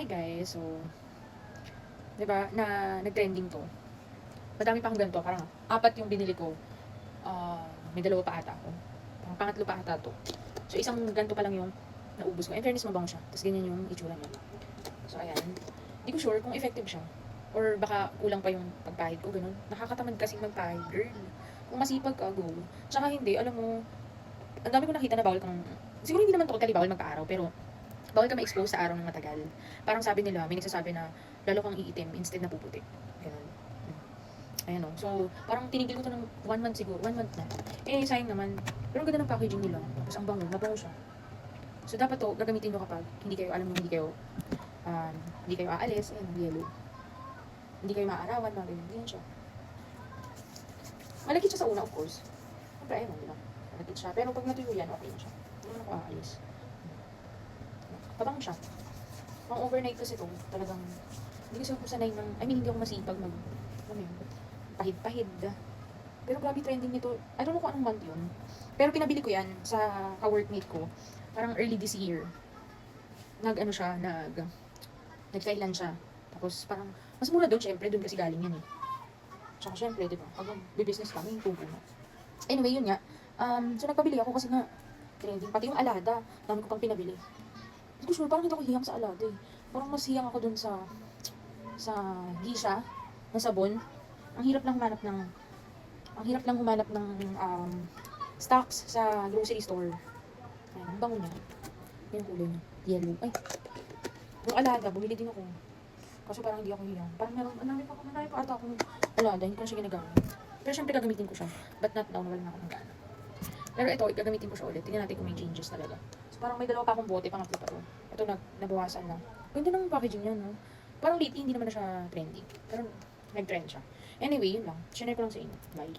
Hi guys, so, di ba, na nag-trending to. Madami pa akong ganito, parang 4 yung binili ko. May 2 pa ata ako. Parang pangatlo pa ata to. So, isang ganito pa lang yung naubos ko. In fairness, mabango siya. Tapos ganyan yung itsura niya. So, ayan. Hindi ko sure kung effective siya. Or baka kulang pa yung pagpahid ko, ganun. Nakakatamad kasing magpahid, girl. Kung masipag ka, go. Tsaka hindi, alam mo, ang dami ko nakita na bawal kang, siguro hindi naman totally bawal magpa-araw, pero bawal ka ma-expose sa araw ng matagal. Parang sabi nila, may nagsasabi na lalo kang iitim instead na puputi. Ganun. Ayan o. So, parang tinigil ko to ng 1 month siguro. 1 month na. Eh, sayang naman. Pero ang ganda ng packaging nila. Tapos ang bango. Mabango siya. So, dapat to, gagamitin nyo kapag hindi kayo, alam mo, hindi kayo aalis. Ayan, yellow. Hindi kayo maaarawan, mga ganyan. Ganyan siya. Malagkit siya sa una, of course. Siyempre, ayun, diba? Malagkit siya. Pero pag natuyo yan, okay na siya. Hindi naman ako aalis. Pabango siya. Pang overnight kasi ito, talagang, hindi kasi ako sanay ng, hindi ako masipag pahid-pahid. Pero grabe trending nito. I don't know kung anong month yun. Pero pinabili ko yan sa ka-workmate ko. Parang early this year. Nagkailan siya. Tapos parang, mas mura doon, syempre, doon kasi galing yan eh. Tsaka syempre, diba, pag business kami, yung tubo na. Anyway, yun nga. So nagpabili ako kasi nga, trending. Pati yung Alada, dami ko pang pinabili. Hindi ko sure, parang hindi ako hiyang sa Alada eh. Parang mas hiyang ako doon sa Gisha, na sabon. Ang hirap lang humanap ng stocks sa grocery store. Ayan, ang bango niya. Yung kulay niya. Yellow. Ay, yung Alada, bumili din ako. Kasi parang hindi ako hiyang. Parang marami pa ata akong Alada, hindi ko na siya ginagamit. Pero syempre gagamitin ko siya. But not now, nawala na ako ng gana. Pero ito, gagamitin ko siya ulit. Tingnan natin kung may changes talaga. So parang may 2 pa akong bote, pangatlo pa to. Ito, nabawasan lang. Ganda ng packaging niya, no? Parang lately, hindi naman na siya trending. Pero nag-trend siya. Anyway, yun lang. Share ko lang sa inyo. Bye.